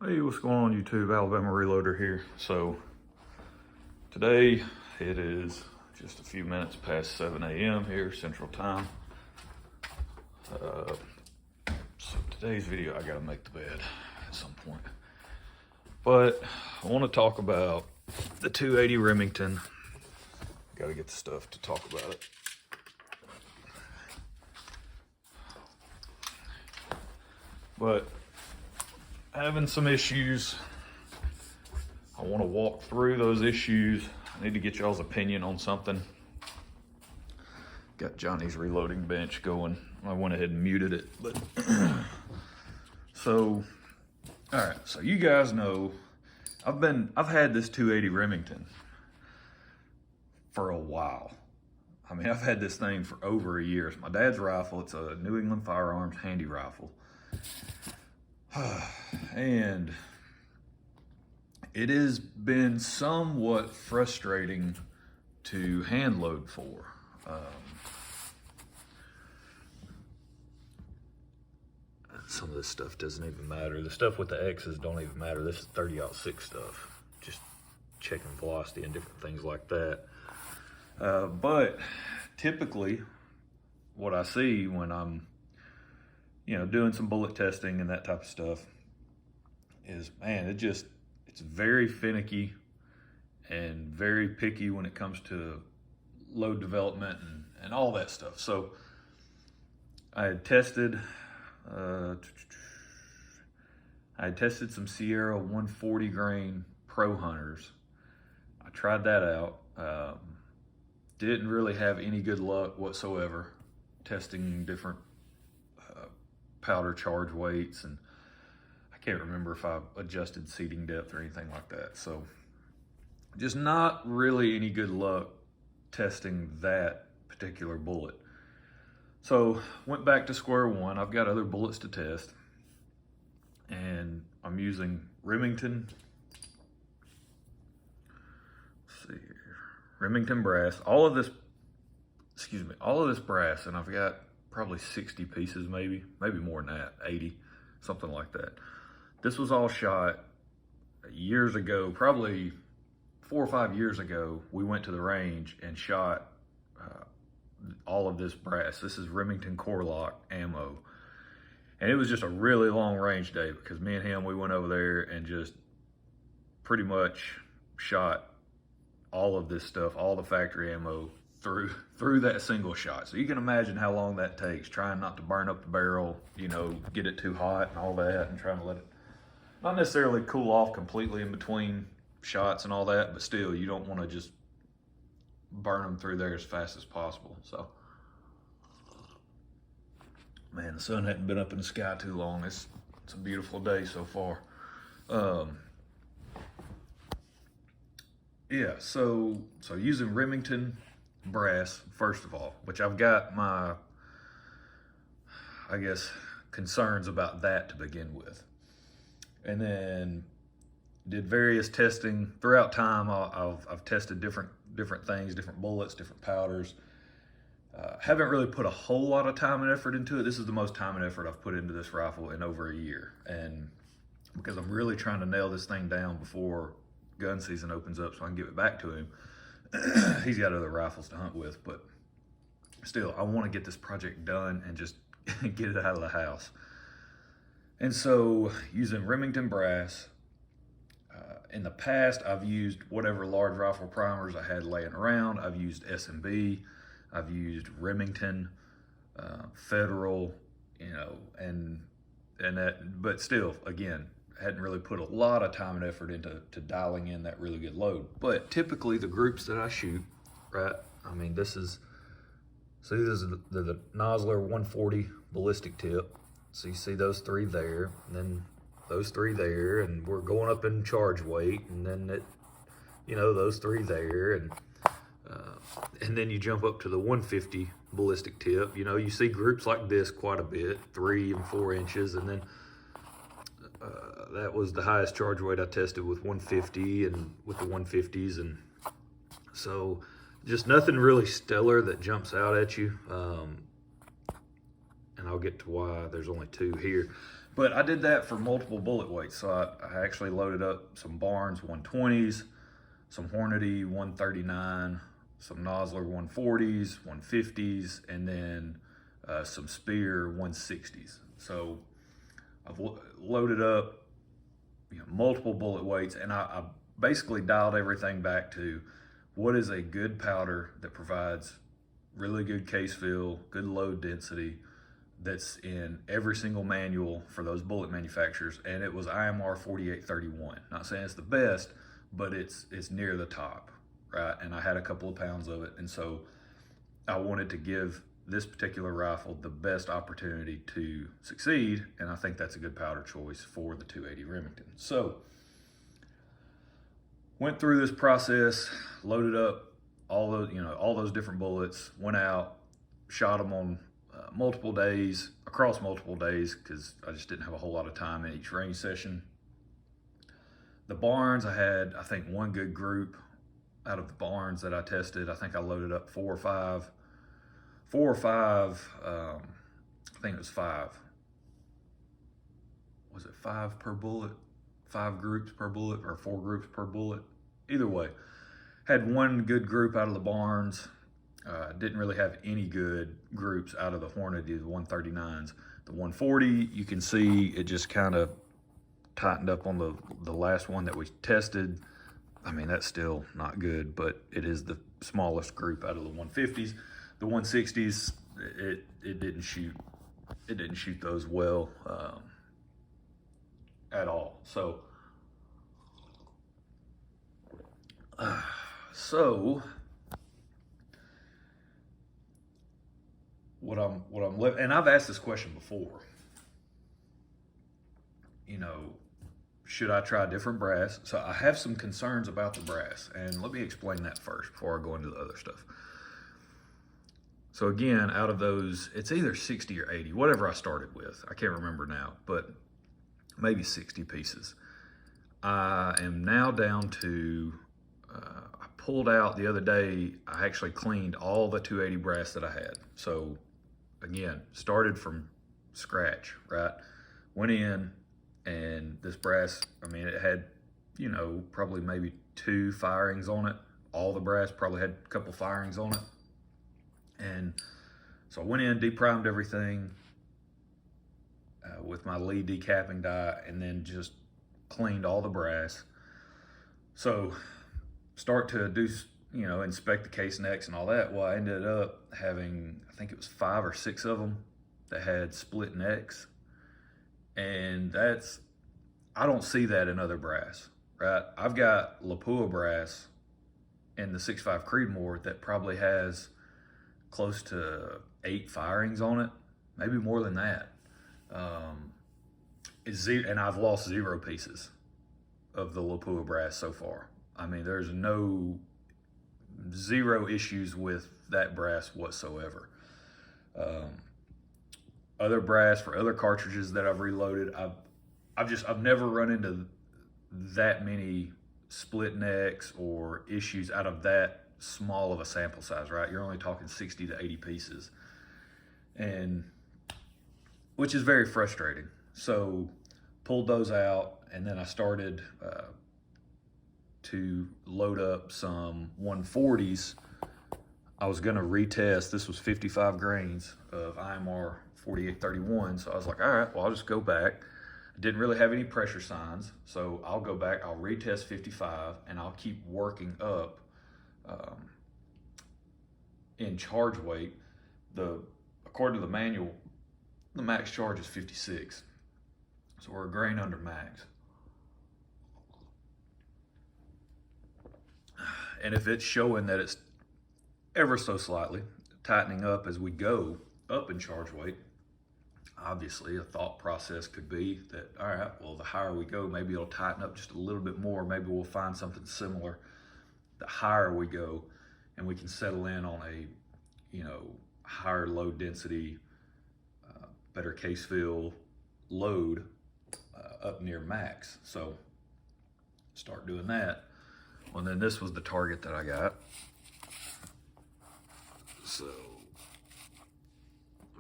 Hey, what's going on YouTube? Alabama Reloader here. So today it is just a few minutes past 7 a.m. here Central Time. So today's video, I gotta make the bed at some point. But I want to talk about the 280 Remington. Gotta get the stuff to talk about it. But having some issues. I want to walk through those issues. I need to get y'all's opinion on something. Got Johnny's reloading bench going. I went ahead and muted it, but so all right. So you guys know I've had this 280 Remington for a while. I mean, I've had this thing for over a year. It's my dad's rifle. It's a New England Firearms handy rifle. And it has been somewhat frustrating to hand load for. Some of this stuff doesn't even matter. The stuff with the X's don't even matter. This is 30-06 stuff. Just checking velocity and different things like that. But typically, what I see when I'm doing some bullet testing and that type of stuff is, man, it's very finicky and very picky when it comes to load development and all that stuff. So I had tested some Sierra 140 grain Pro Hunters. I tried that out. Didn't really have any good luck whatsoever testing different powder charge weights, and I can't remember if I adjusted seating depth or anything like that. So just not really any good luck testing that particular bullet. So went back to square one. I've got other bullets to test, and I'm using Remington. Let's see here. Remington brass. All of this brass, and I've got probably 60 pieces, maybe more than that, 80, something like that. This was all shot years ago, probably 4 or 5 years ago. We went to the range and shot all of this brass. This is Remington Core Lock ammo. And it was just a really long range day because me and him, we went over there and just pretty much shot all of this stuff, all the factory ammo through that single shot. So you can imagine how long that takes, trying not to burn up the barrel, get it too hot and all that, and trying to let it not necessarily cool off completely in between shots and all that, but still, you don't want to just burn them through there as fast as possible. So, man, the sun hadn't been up in the sky too long. It's a beautiful day so far. Yeah, so using Remington brass, first of all, which I've got my, I guess, concerns about that to begin with. And then did various testing throughout time. I've tested different things, different bullets, different powders. Haven't really put a whole lot of time and effort into it. This is the most time and effort I've put into this rifle in over a year. And because I'm really trying to nail this thing down before gun season opens up so I can give it back to him. He's got other rifles to hunt with, but still, I want to get this project done and just get it out of the house. And so, using Remington brass, in the past, I've used whatever large rifle primers I had laying around. I've used S&B, I've used Remington, Federal, and that, but still, again, hadn't really put a lot of time and effort into dialing in that really good load. But typically the groups that I shoot, right? I mean, this is the Nosler 140 ballistic tip. So you see those three there, and then those three there, and we're going up in charge weight, and then those three there, and then you jump up to the 150 ballistic tip. You see groups like this quite a bit, 3 and 4 inches, and then that was the highest charge weight I tested with 150 and with the 150s. And so just nothing really stellar that jumps out at you. And I'll get to why there's only 2 here. But I did that for multiple bullet weights. So I actually loaded up some Barnes 120s, some Hornady 139, some Nosler 140s, 150s, and then some Spear 160s. So I've loaded up, you know, multiple bullet weights, and I basically dialed everything back to what is a good powder that provides really good case fill, good load density, that's in every single manual for those bullet manufacturers, and it was IMR 4831. Not saying it's the best, but it's near the top, right? And I had a couple of pounds of it, and so I wanted to give this particular rifle the best opportunity to succeed, and I think that's a good powder choice for the 280 Remington. So went through this process, loaded up all those different bullets, went out, shot them on multiple days, across multiple days, because I just didn't have a whole lot of time in each range session. The Barnes, I had, I think, one good group out of the Barnes that I tested. I think I loaded up four or five, I think it was five. Was it 5 per bullet? 5 groups per bullet, or 4 groups per bullet? Either way, had one good group out of the Barnes. Didn't really have any good groups out of the Hornady, the 139s. The 140, you can see it just kind of tightened up on the last one that we tested. I mean, that's still not good, but it is the smallest group out of the 150s. The 160s, it didn't shoot those well at all. So what I'm living, and I've asked this question before, you know, should I try different brass? So I have some concerns about the brass, and let me explain that first before I go into the other stuff. So again, out of those, it's either 60 or 80, whatever I started with. I can't remember now, but maybe 60 pieces. I am now down to, I pulled out the other day, I actually cleaned all the 280 brass that I had. So again, started from scratch, right? Went in, and this brass, I mean, it had, you know, probably maybe 2 firings on it. All the brass probably had a couple firings on it. And so I went in, deprimed everything with my lead decapping die, and then just cleaned all the brass. So start to do, you know, inspect the case necks and all that. Well, I ended up having, I think it was 5 or 6 of them that had split necks. And that's, I don't see that in other brass, right? I've got Lapua brass in the 6.5 Creedmoor that probably has close to 8 firings on it, maybe more than that. And I've lost 0 pieces of the Lapua brass so far. I mean, there's 0 issues with that brass whatsoever. Other brass for other cartridges that I've reloaded, I've never run into that many split necks or issues out of that small of a sample size, right? You're only talking 60 to 80 pieces, and which is very frustrating. So pulled those out, and then I started to load up some 140s. I was gonna retest, this was 55 grains of IMR 4831, so I was like, all right, well, I'll just go back. I didn't really have any pressure signs, so I'll go back, I'll retest 55, and I'll keep working up in charge weight. According to the manual, the max charge is 56. So we're a grain under max. And if it's showing that it's ever so slightly tightening up as we go up in charge weight, obviously a thought process could be that, all right, well, the higher we go, maybe it'll tighten up just a little bit more. Maybe we'll find something similar. The higher we go, and we can settle in on a, you know, higher load density, better case fill load up near max. So start doing that. Well, then this was the target that I got. So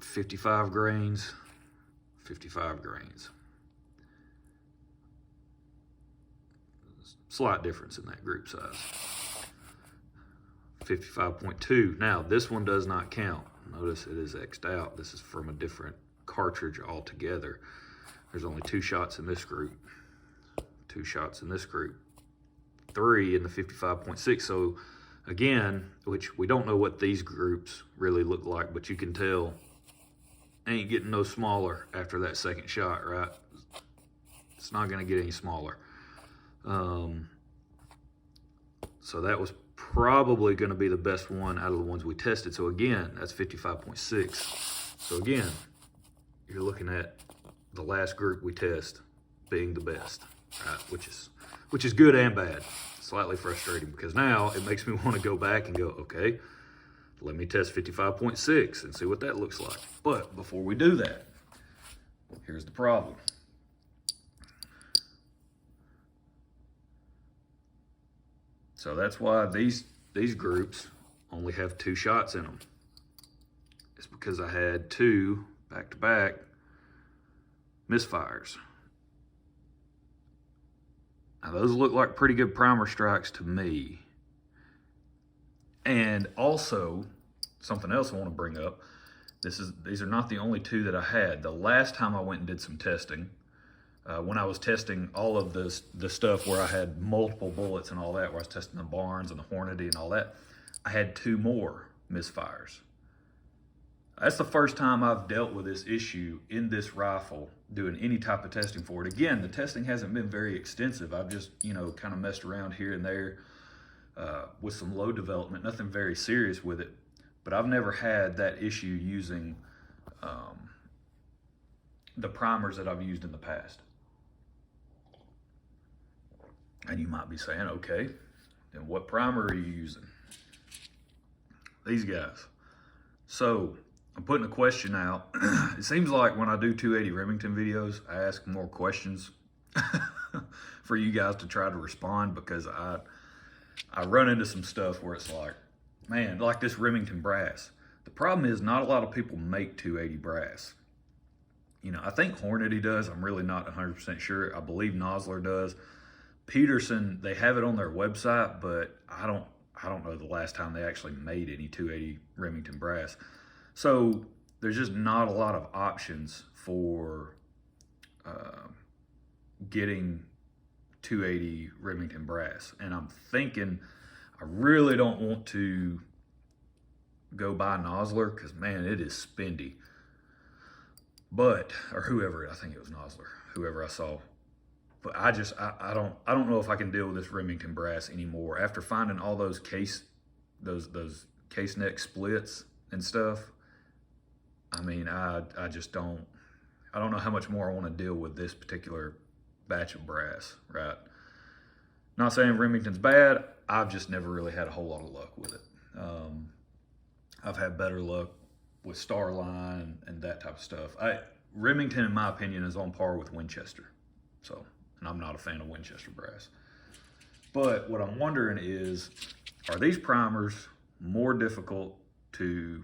55 grains, 55 grains. Slight difference in that group size. 55.2. Now, this one does not count. Notice it is X'd out. This is from a different cartridge altogether. There's only 2 shots in this group. 2 shots in this group. 3 in the 55.6. So, again, which we don't know what these groups really look like, but you can tell ain't getting no smaller after that second shot, right? It's not going to get any smaller. So that was probably going to be the best one out of the ones we tested. So again, that's 55.6. So again, you're looking at the last group we test being the best, right? Which is good and bad. Slightly frustrating because now it makes me want to go back and go, okay, let me test 55.6 and see what that looks like. But before we do that, here's the problem. So that's why these groups only have 2 shots in them. It's because I had 2 back-to-back Misfires. Now those look like pretty good primer strikes to me. And also, something else I want to bring up, these are not the only 2 that I had. The last time I went and did some testing, when I was testing all of the stuff where I had multiple bullets and all that, where I was testing the Barnes and the Hornady and all that, I had 2 more Misfires. That's the first time I've dealt with this issue in this rifle, doing any type of testing for it. Again, the testing hasn't been very extensive. I've just, kind of messed around here and there with some load development, nothing very serious with it. But I've never had that issue using the primers that I've used in the past. And you might be saying, okay, then what primer are you using? These guys. So I'm putting a question out. It seems like when I do 280 Remington videos, I ask more questions for you guys to try to respond, because I run into some stuff where it's like, man, like this Remington brass. The problem is not a lot of people make 280 brass. I think Hornady does. I'm really not 100% sure. I believe Nosler does. Peterson, they have it on their website, but I don't know the last time they actually made any 280 Remington brass. So there's just not a lot of options for getting 280 Remington brass. And I'm thinking I really don't want to go buy Nosler, because man, it is spendy. But, or whoever, I think it was Nosler, whoever I saw. But I don't know if I can deal with this Remington brass anymore. After finding all those case neck splits and stuff, I mean, I don't know how much more I want to deal with this particular batch of brass, right? Not saying Remington's bad. I've just never really had a whole lot of luck with it. I've had better luck with Starline and that type of stuff. Remington, in my opinion, is on par with Winchester. So, and I'm not a fan of Winchester brass. But what I'm wondering is, are these primers more difficult to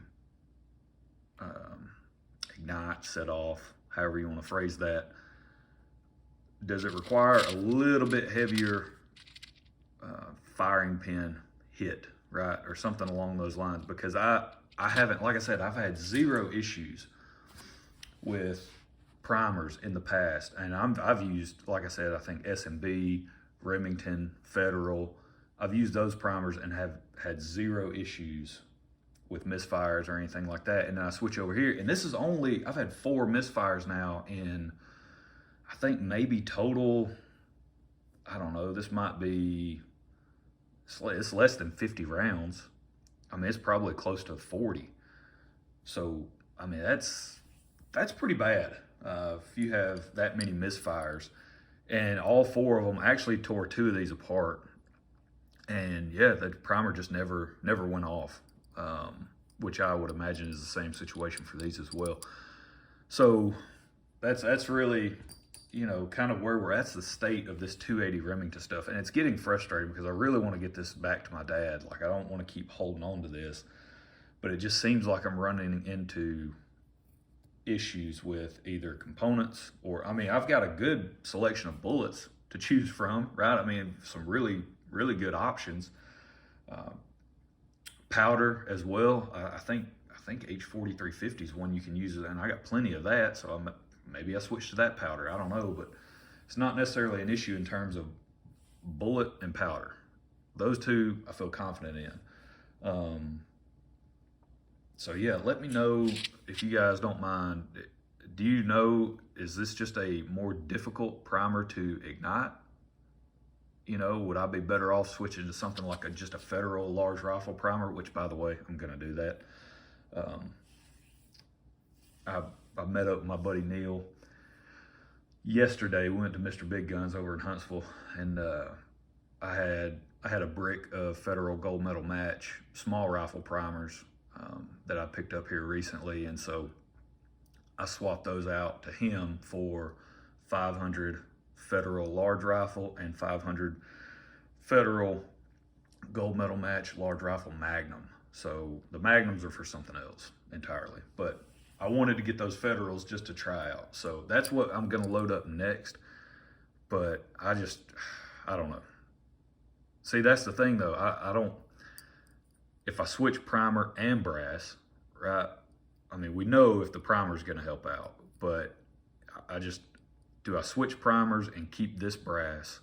ignite, set off, however you want to phrase that? Does it require a little bit heavier firing pin hit, right? Or something along those lines? Because I haven't, like I said, I've had 0 issues with primers in the past, and I've used, like I said, I think SMB, Remington, Federal. I've used those primers and have had 0 issues with Misfires or anything like that. And then I switch over here, and this is only, I've had 4 Misfires now in, I think maybe total, I don't know, this might be, it's less than 50 rounds. I mean, it's probably close to 40. So, I mean, that's pretty bad if you have that many Misfires. And all 4 of them actually tore 2 of these apart. And yeah, the primer just never went off, which I would imagine is the same situation for these as well. So that's really, kind of where we're at. That's the state of this 280 Remington stuff. And it's getting frustrating because I really want to get this back to my dad. Like, I don't want to keep holding on to this, but it just seems like I'm running into issues with either components or, I mean, I've got a good selection of bullets to choose from, right? I mean, some really, really good options. Powder as well. I think H4350 is one you can use, and I got plenty of that, so maybe I switch to that powder. I don't know, but it's not necessarily an issue in terms of bullet and powder. Those two I feel confident in. So yeah, let me know if you guys don't mind. Do you know, is this just a more difficult primer to ignite? You know, would I be better off switching to something like just a Federal large rifle primer, which, by the way, I'm going to do that. I met up with my buddy Neil yesterday. We went to Mr. Big Guns over in Huntsville, and I had a brick of Federal gold medal match small rifle primers that I picked up here recently, and so I swapped those out to him for 500 Federal large rifle and 500 Federal gold medal match large rifle Magnum. So the Magnums are for something else entirely, but I wanted to get those Federals just to try out. So that's what I'm gonna load up next, but I don't know. See, that's the thing though, I don't, if I switch primer and brass, right? I mean, we know if the primer's gonna help out, but do I switch primers and keep this brass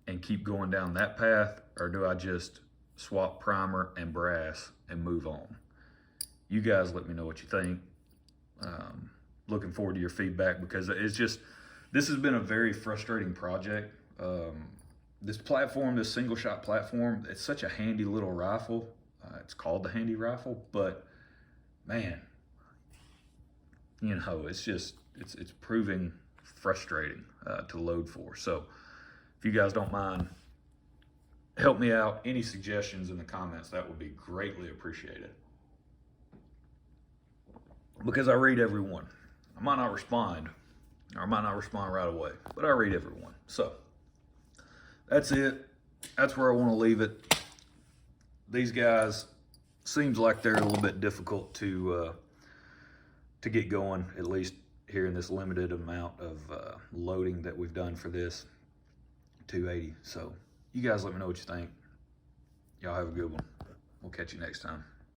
and keep going down that path, or do I just swap primer and brass and move on? You guys let me know what you think. Looking forward to your feedback, because this has been a very frustrating project. This platform, this single shot platform, it's such a handy little rifle. It's called the handy rifle, but man, you know, it's proving frustrating to load for. So if you guys don't mind, help me out. Any suggestions in the comments, that would be greatly appreciated, because I read everyone. I might not respond, or I might not respond right away, but I read everyone. So that's it. That's where I want to leave it. These guys, seems like they're a little bit difficult to get going, at least here in this limited amount of loading that we've done for this 280. So you guys let me know what you think. Y'all have a good one. We'll catch you next time.